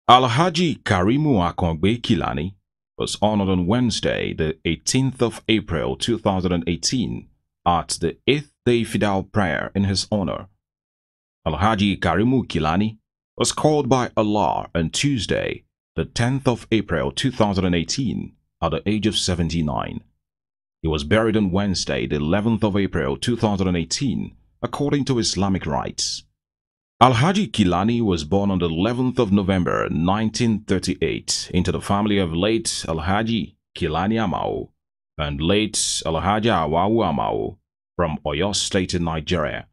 Alhaji Karimu Akangbe Kilani was honored on Wednesday, the 18th of April 2018 at the 8th day Fidau prayer in his honor. Alhaji Karimu Kilani was called by Allah on Tuesday, the 10th of April 2018 at the age of 79. He was buried on Wednesday, the 11th of April 2018 according to Islamic rites. Alhaji Kilani was born on the 11th of November 1938 into the family of late Alhaji Kilani Amao and late Alhaji Awawu Amao from Oyo State in Nigeria.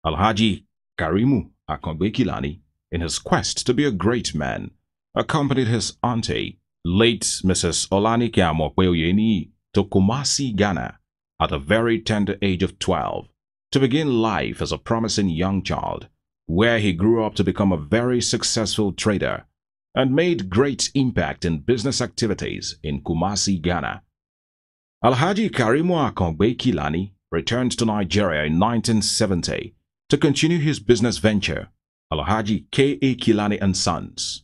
Alhaji Karimu Akangbe Kilani, in his quest to be a great man, accompanied his auntie, late Mrs. Olanike Amokweoyeni, to Kumasi, Ghana at a very tender age of 12 to begin life as a promising young child, where he grew up to become a very successful trader and made great impact in business activities in Kumasi, Ghana. Alhaji Karimu Akangbe Kilani returned to Nigeria in 1970 to continue his business venture, Alhaji K.A. Kilani and Sons.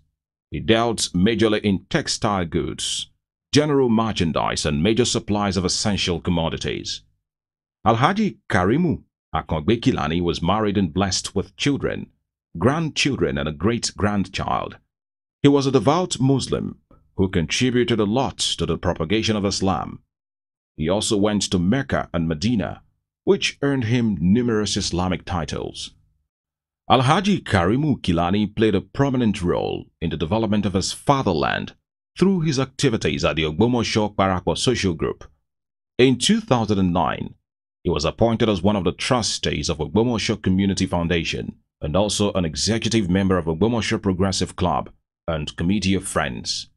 He dealt majorly in textile goods, general merchandise and major supplies of essential commodities. Alhaji Karimu Akangbe Kilani was married and blessed with children, grandchildren and a great-grandchild. He was a devout Muslim who contributed a lot to the propagation of Islam. He also went to Mecca and Medina, which earned him numerous Islamic titles. Alhaji Karimu Kilani played a prominent role in the development of his fatherland through his activities at the Ogbomosho Parakwa Social Group. In 2009, he was appointed as one of the trustees of Ogbomosho Community Foundation and also an executive member of Ogbomosho Progressive Club and Committee of Friends.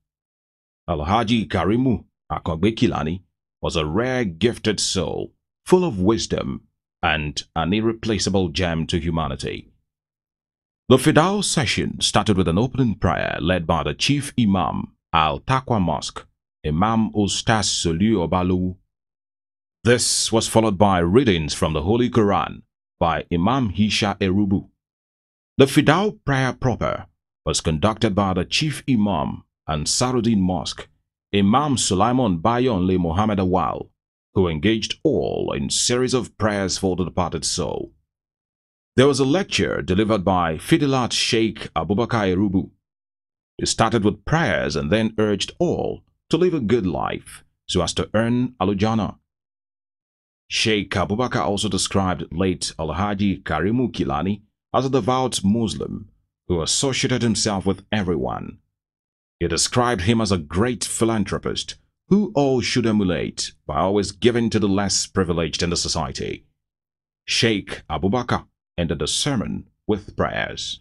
Alhaji Karimu Akangbe Kilani was a rare gifted soul, full of wisdom and an irreplaceable gem to humanity. The Fidau session started with an opening prayer led by the Chief Imam Al-Taqwa Mosque, Imam Ustaz Solu Obalu. This was followed by readings from the Holy Quran by Imam Hisha Erubu. The Fidau prayer proper was conducted by the Chief Imam and Saruddin Mosque, Imam Sulaiman Bayonle Muhammad Awal, who engaged all in series of prayers for the departed soul. There was a lecture delivered by Fidilat Sheikh Abubakar Erubu. He started with prayers and then urged all to live a good life so as to earn Alujana. Sheikh Abubakar also described late Alhaji Karimu Kilani as a devout Muslim who associated himself with everyone. He described him as a great philanthropist who all should emulate by always giving to the less privileged in the society. Sheikh Abubakar ended the sermon with prayers.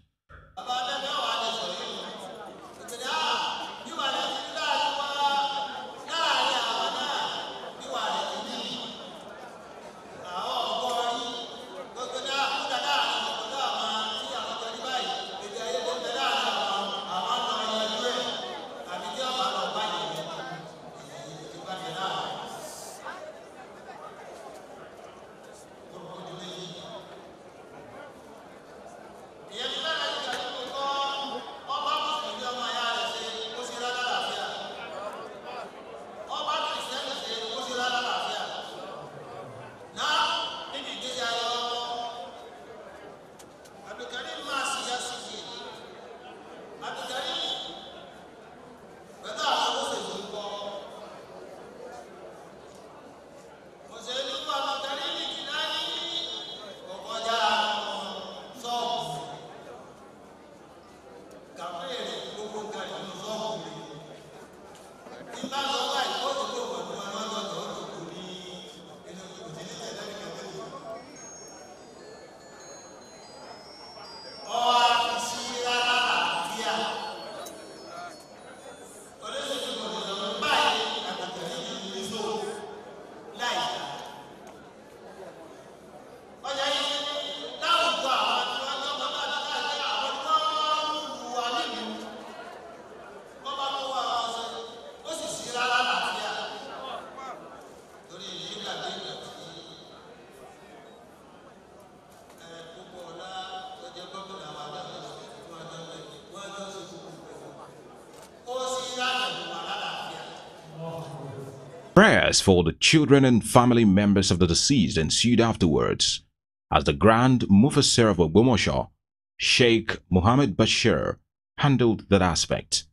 Prayers for the children and family members of the deceased ensued afterwards, as the Grand Mufassir of Ogbomoso, Sheikh Muhammad Bashir, handled that aspect.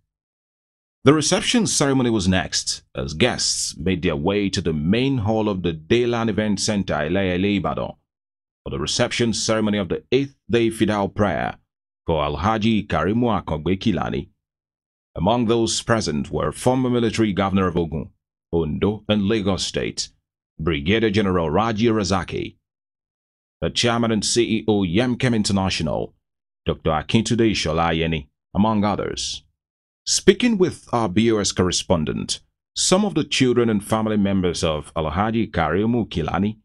The reception ceremony was next, as guests made their way to the main hall of the Dayland Event Center, Ile Ibadan, for the reception ceremony of the 8th day Fidau prayer for Alhaji Karimu Akangbe Kilani. Among those present were former military governor of Ogun, Ondo, and Lagos State, Brigadier General Raji Razaki, the chairman and CEO Yemkem International, Dr. Akintude Sholayeni, among others. Speaking with our BOS correspondent, some of the children and family members of Alhaji Karimu Kilani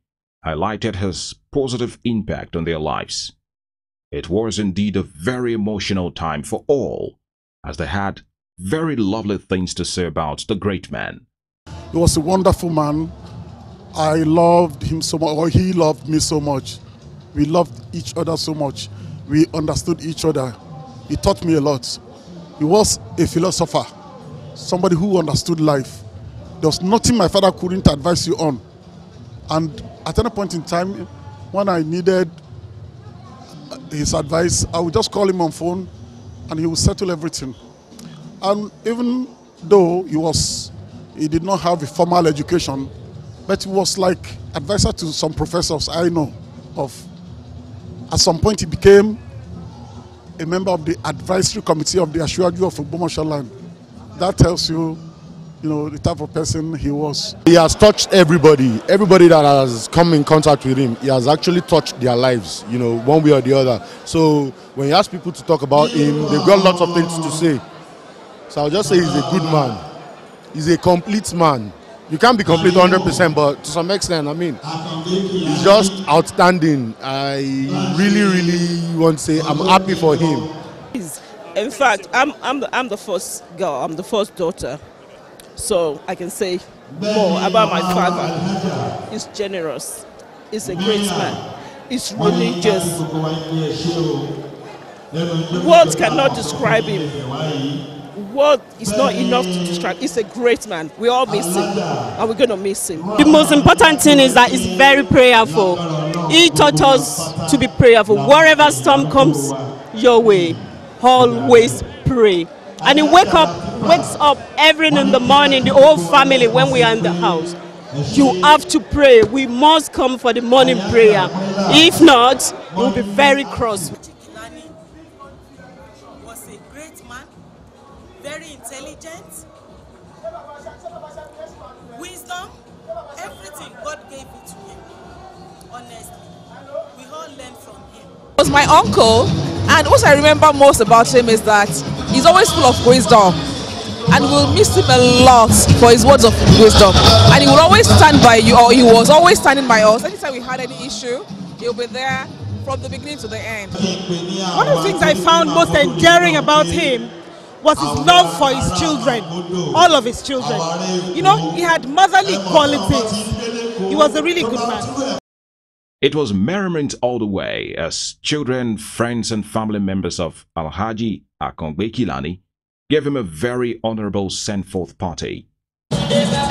highlighted his positive impact on their lives. It was indeed a very emotional time for all, as they had very lovely things to say about the great man. He was a wonderful man. I loved him so much, or he loved me so much. We loved each other so much. We understood each other. He taught me a lot. He was a philosopher, somebody who understood life. There was nothing my father couldn't advise you on. And at any point in time, when I needed his advice, I would just call him on phone and he would settle everything. And even though he did not have a formal education, but he was like advisor to some professors I know of. At some point, he became a member of the advisory committee of the Ashwaju of Ogbomoso land. That tells you, the type of person he was. He has touched everybody that has come in contact with him. He has actually touched their lives, one way or the other. So when you ask people to talk about him, they've got lots of things to say. So I'll just say he's a good man. He's a complete man. You can't be complete 100%, but to some extent, he's just outstanding. I really want to say I'm happy for him. In fact, I'm the first girl. I'm the first daughter, so I can say more about my father. He's generous. He's a great man. He's religious. Words cannot describe him. Word is not enough to describe. He's a great man. We all miss him, and we're going to miss him. The most important thing is that he's very prayerful. He taught us to be prayerful. Wherever storm comes your way, always pray. And he wakes up every in the morning, the whole family, when we are in the house. You have to pray. We must come for the morning prayer. If not, we'll be very cross. Kilani was a great man, very intelligent, wisdom, everything, God gave it to him. Honestly, we all learned from him. He was my uncle, and what I remember most about him is that he's always full of wisdom, and we'll miss him a lot for his words of wisdom. And he would always stand by you, or he was always standing by us. Anytime we had any issue, he'll be there from the beginning to the end. One of the things I found most endearing about him was his love for his children, all of his children. He had motherly qualities. He was a really good man. It was merriment all the way as children, friends, and family members of Alhaji Akangbe Kilani gave him a very honorable send-forth party. Yeah.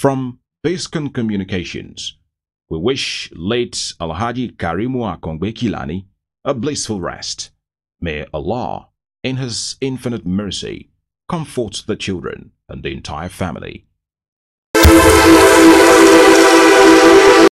From Basecon Communications, we wish late Alhaji Karimu Akangbe Kilani a blissful rest. May Allah, in His infinite mercy, comfort the children and the entire family.